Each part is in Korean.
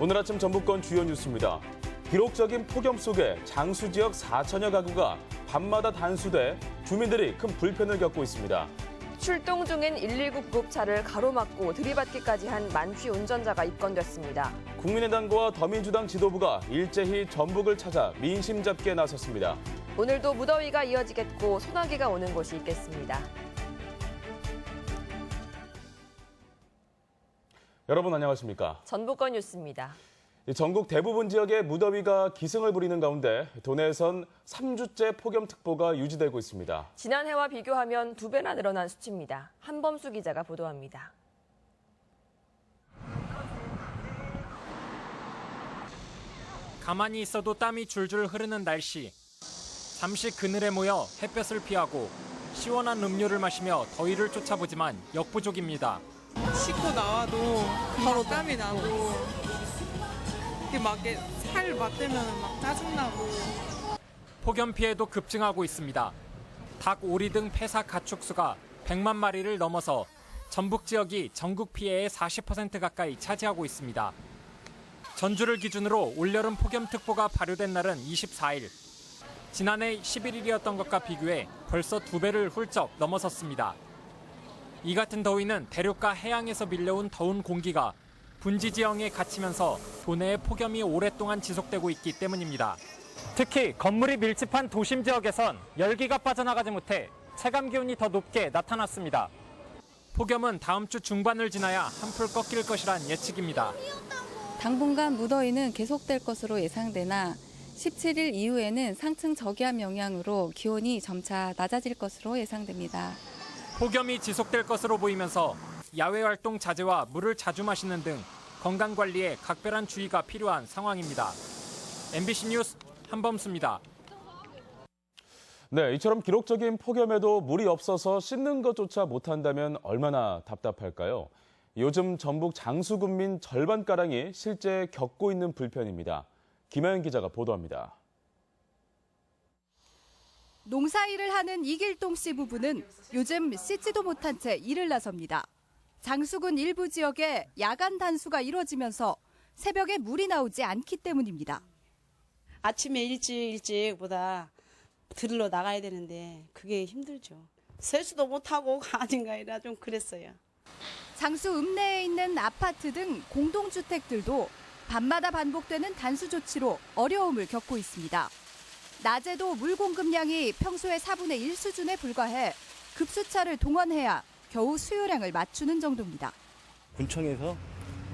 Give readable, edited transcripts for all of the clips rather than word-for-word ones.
오늘 아침 전북권 주요 뉴스입니다. 기록적인 폭염 속에 장수 지역 4천여 가구가 밤마다 단수돼 주민들이 큰 불편을 겪고 있습니다. 출동 중인 119 구급차를 가로막고 들이받기까지 한 만취 운전자가 입건됐습니다. 국민의당과 더민주당 지도부가 일제히 전북을 찾아 민심 잡기에 나섰습니다. 오늘도 무더위가 이어지겠고 소나기가 오는 곳이 있겠습니다. 여러분 안녕하십니까? 전북권 뉴스입니다. 전국 대부분 지역에 무더위가 기승을 부리는 가운데 도내에선 3주째 폭염특보가 유지되고 있습니다. 지난해와 비교하면 2배나 늘어난 수치입니다. 한범수 기자가 보도합니다. 가만히 있어도 땀이 줄줄 흐르는 날씨. 잠시 그늘에 모여 햇볕을 피하고 시원한 음료를 마시며 더위를 쫓아보지만 역부족입니다. 씻고 나와도 바로 땀이 나고 막 살 맞대면 막 짜증나고. 폭염 피해도 급증하고 있습니다. 닭, 오리 등 폐사 가축수가 100만 마리를 넘어서 전북 지역이 전국 피해의 40% 가까이 차지하고 있습니다. 전주를 기준으로 올여름 폭염특보가 발효된 날은 24일. 지난해 11일이었던 것과 비교해 벌써 2배를 훌쩍 넘어섰습니다. 이 같은 더위는 대륙과 해양에서 밀려온 더운 공기가 분지 지형에 갇히면서 도내의 폭염이 오랫동안 지속되고 있기 때문입니다. 특히 건물이 밀집한 도심 지역에선 열기가 빠져나가지 못해 체감 기온이 더 높게 나타났습니다. 폭염은 다음 주 중반을 지나야 한풀 꺾일 것이란 예측입니다. 당분간 무더위는 계속될 것으로 예상되나 17일 이후에는 상층 저기압 영향으로 기온이 점차 낮아질 것으로 예상됩니다. 폭염이 지속될 것으로 보이면서 야외 활동 자제와 물을 자주 마시는 등 건강관리에 각별한 주의가 필요한 상황입니다. MBC 뉴스 한범수입니다. 네, 이처럼 기록적인 폭염에도 물이 없어서 씻는 것조차 못한다면 얼마나 답답할까요? 요즘 전북 장수군민 절반가량이 실제 겪고 있는 불편입니다. 김하연 기자가 보도합니다. 농사일을 하는 이길동 씨 부부는 요즘 씻지도 못한 채 일을 나섭니다. 장수군 일부 지역에 야간 단수가 이루어지면서 새벽에 물이 나오지 않기 때문입니다. 아침에 일찍보다 들러 나가야 되는데 그게 힘들죠. 세수도 못하고 가진가이라 좀 그랬어요. 장수 읍내에 있는 아파트 등 공동주택들도 밤마다 반복되는 단수 조치로 어려움을 겪고 있습니다. 낮에도 물 공급량이 평소의 4분의 1 수준에 불과해 급수차를 동원해야 겨우 수요량을 맞추는 정도입니다. 군청에서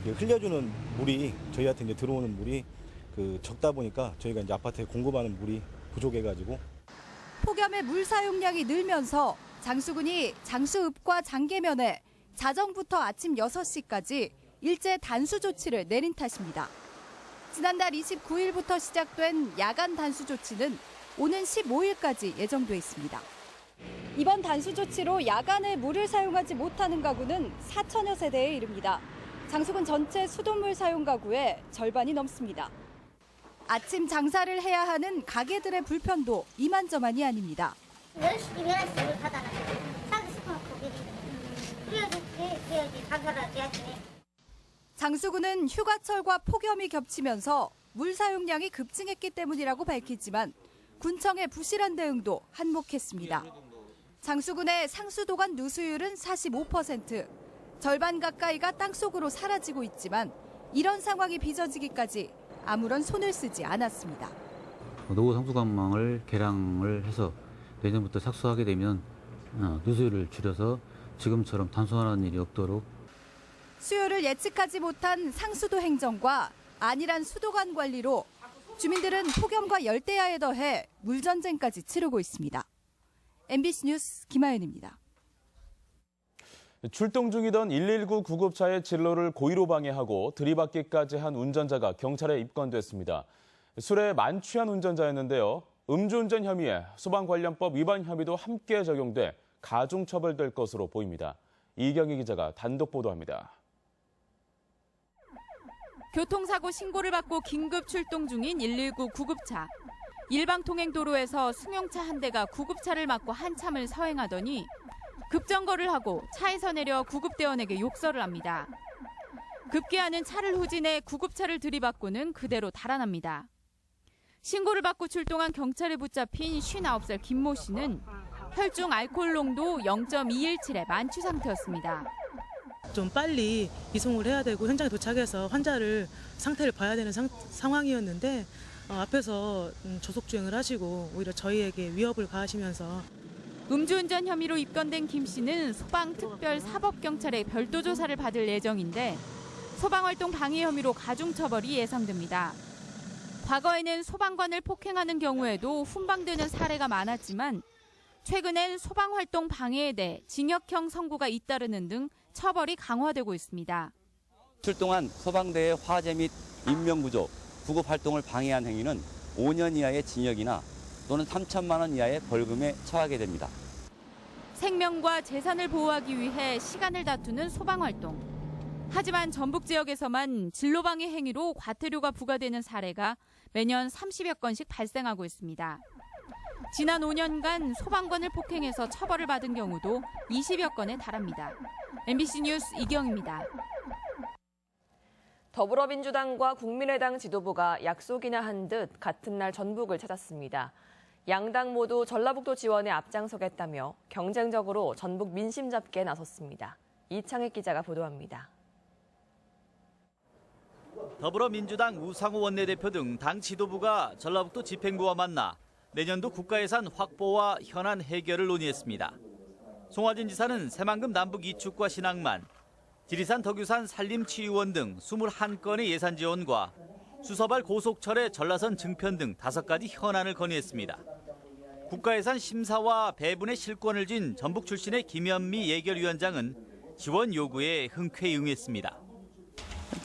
흘려주는 물이 저희한테 이제 들어오는 물이 적다 보니까 저희가 이제 아파트에 공급하는 물이 부족해가지고 폭염의 물 사용량이 늘면서 장수군이 장수읍과 장계면에 자정부터 아침 6시까지 일제 단수 조치를 내린 탓입니다. 지난달 29일부터 시작된 야간 단수 조치는 오는 15일까지 예정돼 있습니다. 이번 단수 조치로 야간에 물을 사용하지 못하는 가구는 4천여 세대에 이릅니다. 장수군 전체 수돗물 사용 가구의 절반이 넘습니다. 아침 장사를 해야 하는 가게들의 불편도 이만저만이 아닙니다. 10시, 11시 물 받아놔요. 사고 싶으면 거기 그래야지 장사를 해야지. 장수군은 휴가철과 폭염이 겹치면서 물 사용량이 급증했기 때문이라고 밝히지만 군청의 부실한 대응도 한몫했습니다. 장수군의 상수도관 누수율은 45%, 절반 가까이가 땅속으로 사라지고 있지만 이런 상황이 빚어지기까지 아무런 손을 쓰지 않았습니다. 노후 상수관망을 개량을 해서 내년부터 착수하게 되면 누수율을 줄여서 지금처럼 단순화하는 일이 없도록 수요를 예측하지 못한 상수도 행정과 안일한 수도관 관리로 주민들은 폭염과 열대야에 더해 물전쟁까지 치르고 있습니다. MBC 뉴스 김하연입니다. 출동 중이던 119 구급차의 진로를 고의로 방해하고 들이받기까지 한 운전자가 경찰에 입건됐습니다. 술에 만취한 운전자였는데요. 음주운전 혐의에 소방관련법 위반 혐의도 함께 적용돼 가중처벌될 것으로 보입니다. 이경희 기자가 단독 보도합니다. 교통사고 신고를 받고 긴급 출동 중인 119 구급차. 일방통행도로에서 승용차 한 대가 구급차를 막고 한참을 서행하더니 급정거를 하고 차에서 내려 구급대원에게 욕설을 합니다. 급기야는 차를 후진해 구급차를 들이받고는 그대로 달아납니다. 신고를 받고 출동한 경찰에 붙잡힌 59살 김모 씨는 혈중 알코올 농도 0.217의 만취 상태였습니다. 좀 빨리 이송을 해야 되고 현장에 도착해서 환자를 상태를 봐야 되는 상황이었는데 앞에서 조속주행을 하시고 오히려 저희에게 위협을 가하시면서 음주운전 혐의로 입건된 김 씨는 소방특별사법경찰의 별도 조사를 받을 예정인데 소방활동 방해 혐의로 가중처벌이 예상됩니다. 과거에는 소방관을 폭행하는 경우에도 훈방되는 사례가 많았지만 최근엔 소방활동 방해에 대해 징역형 선고가 잇따르는 등 처벌이 강화되고 있습니다. 출동한 소방대의 화재 및 인명구조, 구급활동을 방해한 행위는 5년 이하의 징역이나 또는 3천만 원 이하의 벌금에 처하게 됩니다. 생명과 재산을 보호하기 위해 시간을 다투는 소방활동. 하지만 전북 지역에서만 진로방해 행위로 과태료가 부과되는 사례가 매년 30여 건씩 발생하고 있습니다. 지난 5년간 소방관을 폭행해서 처벌을 받은 경우도 20여 건에 달합니다. MBC 뉴스 이경입니다. 더불어민주당과 국민의당 지도부가 약속이나 한 듯 같은 날 전북을 찾았습니다. 양당 모두 전라북도 지원에 앞장서겠다며 경쟁적으로 전북 민심 잡기에 나섰습니다. 이창익 기자가 보도합니다. 더불어민주당 우상호 원내대표 등 당 지도부가 전라북도 집행부와 만나 내년도 국가예산 확보와 현안 해결을 논의했습니다. 송화진 지사는 새만금 남북 이축과 신항만, 지리산 덕유산 산림치유원 등 21건의 예산 지원과 수서발 고속철의 전라선 증편 등 5가지 현안을 건의했습니다. 국가예산 심사와 배분의 실권을 쥔 전북 출신의 김현미 예결위원장은 지원 요구에 흔쾌히 응했습니다.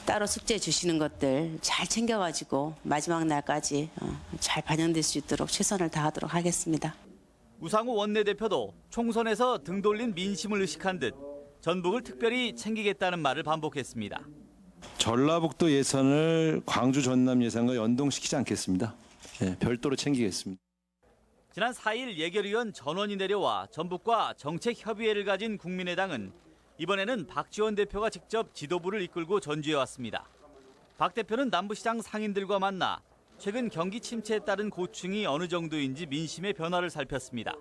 따로 숙제 주시는 것들 잘 챙겨가지고 마지막 날까지 잘 반영될 수 있도록 최선을 다하도록 하겠습니다. 우상호 원내대표도 총선에서 등 돌린 민심을 의식한 듯 전북을 특별히 챙기겠다는 말을 반복했습니다. 전라북도 예산을 광주 전남 예산과 연동시키지 않겠습니다. 네, 별도로 챙기겠습니다. 지난 4일 예결위원 전원이 내려와 전북과 정책협의회를 가진 국민의당은 이번에는 박지원 대표가 직접 지도부를 이끌고 전주에 왔습니다. 박 대표는 남부시장 상인들과 만나 최근 경기 침체에 따른 고충이 어느 정도인지 민심의 변화를 살폈습니다.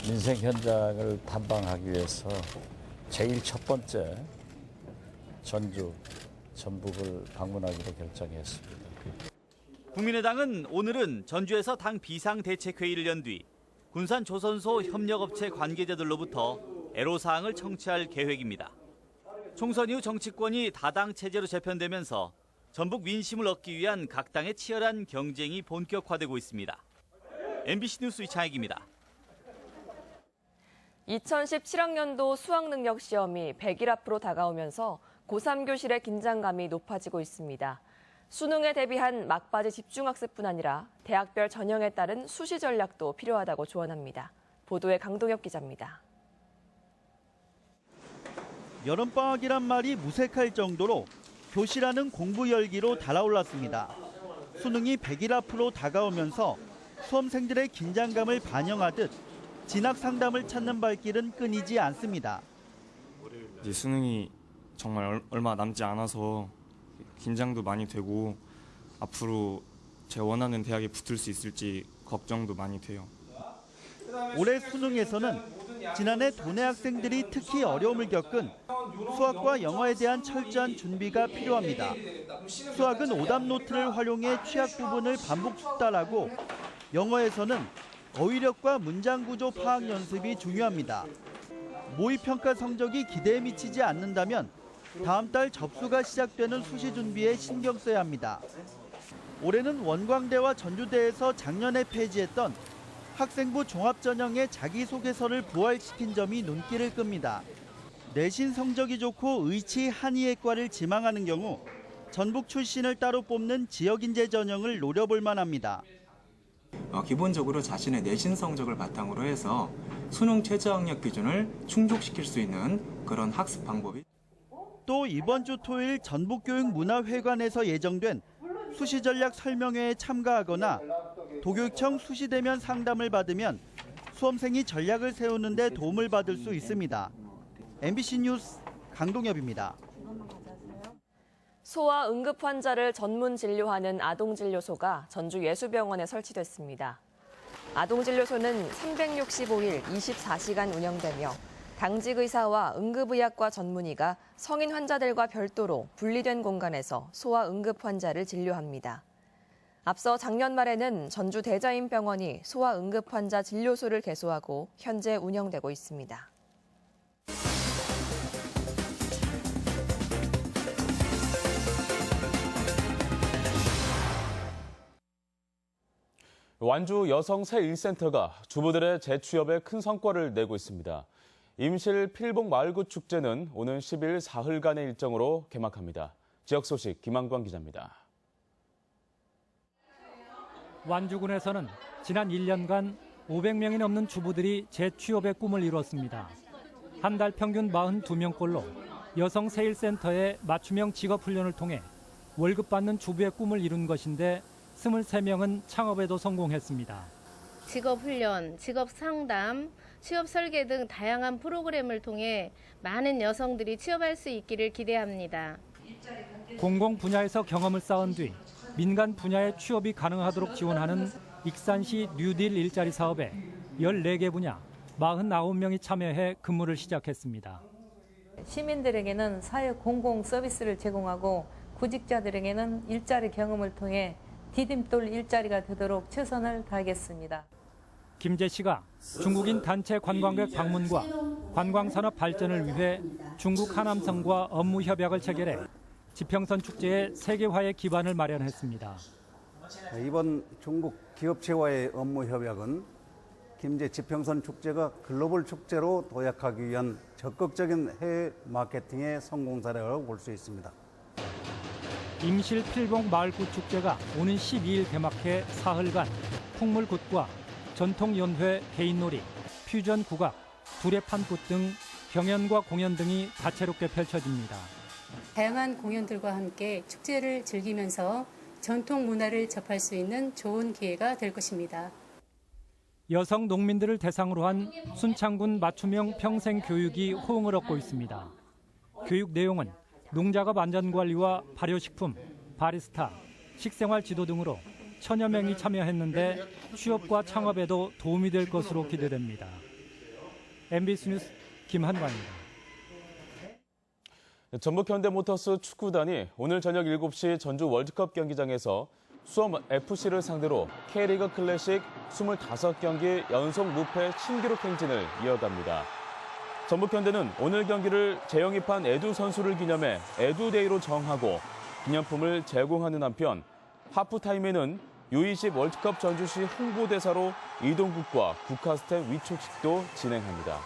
민생 현장을 탐방하기 위해서 제일 첫 번째 전북을 방문하기로 결정했습니다. 국민의당은 오늘은 전주에서 당 비상대책회의를 연 뒤 군산 조선소 협력업체 관계자들로부터 애로사항을 청취할 계획입니다. 총선 이후 정치권이 다당 체제로 재편되면서 전북 민심을 얻기 위한 각 당의 치열한 경쟁이 본격화되고 있습니다. MBC 뉴스 이창익입니다. 2017학년도 수학능력 시험이 100일 앞으로 다가오면서 고3 교실의 긴장감이 높아지고 있습니다. 수능에 대비한 막바지 집중학습뿐 아니라 대학별 전형에 따른 수시 전략도 필요하다고 조언합니다. 보도에 강동엽 기자입니다. 여름방학이란 말이 무색할 정도로 교실안은 공부 열기로 달아올랐습니다. 수능이 100일 앞으로 다가오면서 수험생들의 긴장감을 반영하듯 진학 상담을 찾는 발길은 끊이지 않습니다. 이제 수능이 정말 얼마 남지 않아서 긴장도 많이 되고 앞으로 제가 원하는 대학에 붙을 수 있을지 걱정도 많이 돼요. 올해 수능에서는 지난해 도내 학생들이 특히 어려움을 겪은 수학과 영어에 대한 철저한 준비가 필요합니다. 수학은 오답 노트를 활용해 취약 부분을 반복 숙달하고 영어에서는 어휘력과 문장 구조 파악 연습이 중요합니다. 모의평가 성적이 기대에 미치지 않는다면 다음 달 접수가 시작되는 수시 준비에 신경 써야 합니다. 올해는 원광대와 전주대에서 작년에 폐지했던 학생부 종합전형의 자기소개서를 부활시킨 점이 눈길을 끕니다. 내신 성적이 좋고 의치 한의예과를 지망하는 경우 전북 출신을 따로 뽑는 지역인재 전형을 노려볼 만합니다. 기본적으로 자신의 내신 성적을 바탕으로 해서 수능 최저학력 기준을 충족시킬 수 있는 그런 학습 방법이 또 이번 주 토요일 전북교육문화회관에서 예정된 수시전략 설명회에 참가하거나 도교육청 수시대면 상담을 받으면 수험생이 전략을 세우는 데 도움을 받을 수 있습니다. MBC 뉴스 강동엽입니다. 소아 응급 환자를 전문 진료하는 아동진료소가 전주 예수병원에 설치됐습니다. 아동진료소는 365일 24시간 운영되며 당직 의사와 응급의학과 전문의가 성인 환자들과 별도로 분리된 공간에서 소아 응급 환자를 진료합니다. 앞서 작년 말에는 전주 대자인병원이 소아 응급 환자 진료소를 개소하고 현재 운영되고 있습니다. 완주 여성 새 1센터가 주부들의 재취업에 큰 성과를 내고 있습니다. 임실 필봉 마을구 축제는 오는 10일 사흘간의 일정으로 개막합니다. 지역 소식 김한광 기자입니다. 완주군에서는 지난 1년간 500명이 넘는 주부들이 재취업의 꿈을 이뤘습니다. 한 달 평균 42명꼴로 여성 새 1센터의 맞춤형 직업훈련을 통해 월급 받는 주부의 꿈을 이룬 것인데 23명은 창업에도 성공했습니다. 직업훈련, 직업상담, 취업설계 등 다양한 프로그램을 통해 많은 여성들이 취업할 수 있기를 기대합니다. 공공 분야에서 경험을 쌓은 뒤 민간 분야의 취업이 가능하도록 지원하는 익산시 뉴딜 일자리 사업에 14개 분야 49명이 참여해 근무를 시작했습니다. 시민들에게는 사회 공공 서비스를 제공하고 구직자들에게는 일자리 경험을 통해 디딤돌 일자리가 되도록 최선을 다하겠습니다. 김재 씨가 중국인 단체 관광객 방문과 관광산업 발전을 위해 중국 하남성과 업무 협약을 체결해 지평선 축제의 세계화의 기반을 마련했습니다. 이번 중국 기업체와의 업무 협약은 김제 지평선 축제가 글로벌 축제로 도약하기 위한 적극적인 해외 마케팅의 성공 사례라고 볼 수 있습니다. 임실 필봉 마을구 축제가 오는 12일 개막해 사흘간 풍물굿과 전통연회 개인놀이, 퓨전 국악, 두레판굿 등 경연과 공연 등이 다채롭게 펼쳐집니다. 다양한 공연들과 함께 축제를 즐기면서 전통 문화를 접할 수 있는 좋은 기회가 될 것입니다. 여성 농민들을 대상으로 한 순창군 맞춤형 평생교육이 호응을 얻고 있습니다. 교육 내용은 농작업 안전관리와 발효식품, 바리스타, 식생활 지도 등으로 천여 명이 참여했는데 취업과 창업에도 도움이 될 것으로 기대됩니다. MBC 뉴스 김한광입니다. 전북 현대모터스 축구단이 오늘 저녁 7시 전주 월드컵 경기장에서 수원 FC를 상대로 K리그 클래식 25경기 연속 무패 신기록 행진을 이어갑니다. 전북 현대는 오늘 경기를 재영입한 에두 선수를 기념해 에두데이로 정하고 기념품을 제공하는 한편 하프타임에는 U20 월드컵 전주시 홍보대사로 이동국과 국카스텐 위촉식도 진행합니다.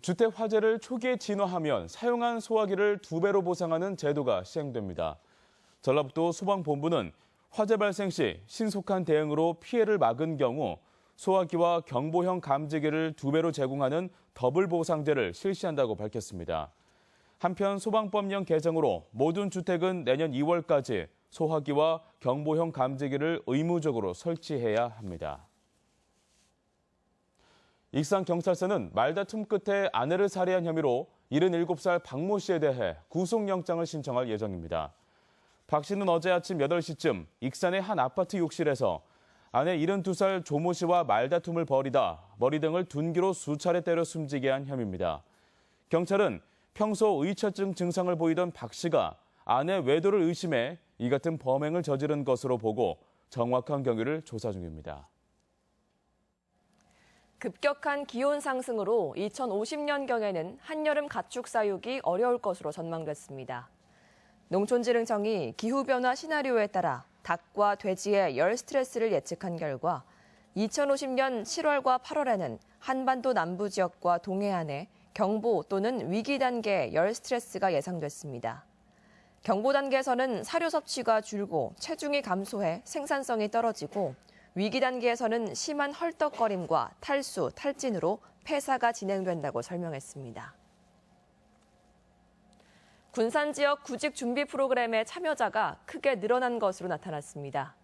주택 화재를 초기에 진화하면 사용한 소화기를 2배로 보상하는 제도가 시행됩니다. 전라북도 소방본부는 화재 발생 시 신속한 대응으로 피해를 막은 경우 소화기와 경보형 감지기를 2배로 제공하는 더블 보상제를 실시한다고 밝혔습니다. 한편 소방법령 개정으로 모든 주택은 내년 2월까지 소화기와 경보형 감지기를 의무적으로 설치해야 합니다. 익산경찰서는 말다툼 끝에 아내를 살해한 혐의로 77살 박모 씨에 대해 구속영장을 신청할 예정입니다. 박 씨는 어제 아침 8시쯤 익산의 한 아파트 욕실에서 아내 72살 조모 씨와 말다툼을 벌이다 머리 등을 둔기로 수차례 때려 숨지게 한 혐의입니다. 경찰은 평소 의처증 증상을 보이던 박 씨가 아내 외도를 의심해 이 같은 범행을 저지른 것으로 보고 정확한 경위를 조사 중입니다. 급격한 기온 상승으로 2050년경에는 한여름 가축 사육이 어려울 것으로 전망됐습니다. 농촌지능청이 기후변화 시나리오에 따라 닭과 돼지의 열 스트레스를 예측한 결과 2050년 7월과 8월에는 한반도 남부 지역과 동해안에 경보 또는 위기 단계 열 스트레스가 예상됐습니다. 경보 단계에서는 사료 섭취가 줄고 체중이 감소해 생산성이 떨어지고 위기 단계에서는 심한 헐떡거림과 탈수, 탈진으로 폐사가 진행된다고 설명했습니다. 군산 지역 구직 준비 프로그램의 참여자가 크게 늘어난 것으로 나타났습니다.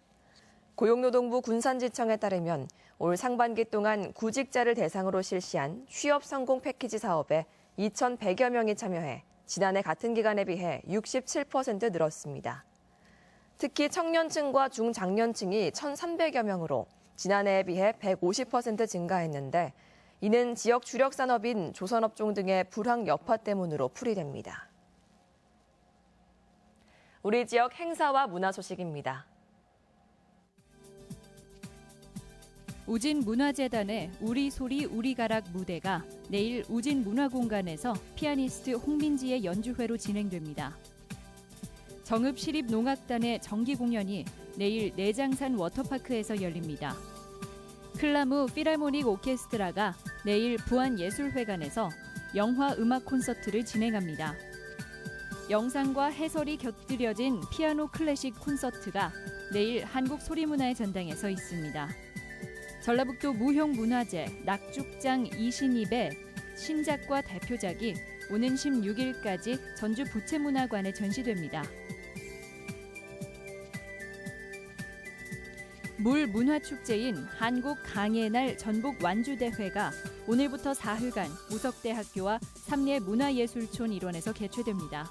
고용노동부 군산지청에 따르면 올 상반기 동안 구직자를 대상으로 실시한 취업 성공 패키지 사업에 2,100여 명이 참여해 지난해 같은 기간에 비해 67% 늘었습니다. 특히 청년층과 중장년층이 1,300여 명으로 지난해에 비해 150% 증가했는데 이는 지역 주력 산업인 조선업종 등의 불황 여파 때문으로 풀이됩니다. 우리 지역 행사와 문화 소식입니다. 우진문화재단의 우리 소리 우리 가락 무대가 내일 우진문화공간에서 피아니스트 홍민지의 연주회로 진행됩니다. 정읍시립농악단의 정기 공연이 내일 내장산 워터파크에서 열립니다. 클라무 필하모닉 오케스트라가 내일 부안예술회관에서 영화 음악 콘서트를 진행합니다. 영상과 해설이 곁들여진 피아노 클래식 콘서트가 내일 한국소리문화의 전당에서 있습니다. 전라북도 무형문화재 낙죽장 이신입의 신작과 대표작이 오는 16일까지 전주 부채문화관에 전시됩니다. 물문화축제인 한국강예날 전북완주대회가 오늘부터 사흘간 우석대학교와 삼례문화예술촌 일원에서 개최됩니다.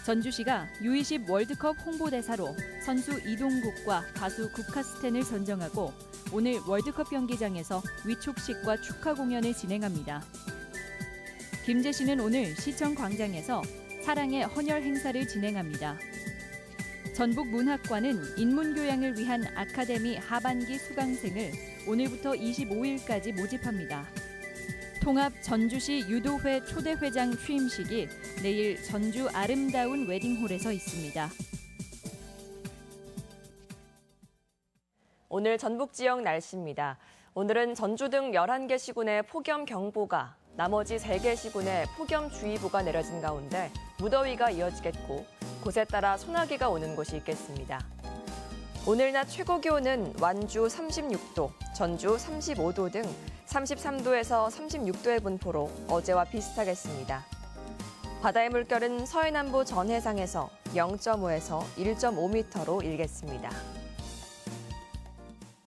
전주시가 U20 월드컵 홍보대사로 선수 이동국과 가수 국카스텐을 선정하고 오늘 월드컵 경기장에서 위촉식과 축하 공연을 진행합니다. 김제시는 오늘 시청 광장에서 사랑의 헌혈 행사를 진행합니다. 전북문학관은 인문교양을 위한 아카데미 하반기 수강생을 오늘부터 25일까지 모집합니다. 통합 전주시 유도회 초대회장 취임식이 내일 전주 아름다운 웨딩홀에서 있습니다. 오늘 전북 지역 날씨입니다. 오늘은 전주 등 11개 시군에 폭염경보가, 나머지 3개 시군에 폭염주의보가 내려진 가운데 무더위가 이어지겠고 곳에 따라 소나기가 오는 곳이 있겠습니다. 오늘 낮 최고 기온은 완주 36도, 전주 35도 등 33도에서 36도의 분포로 어제와 비슷하겠습니다. 바다의 물결은 서해남부 전해상에서 0.5에서 1.5m로 일겠습니다.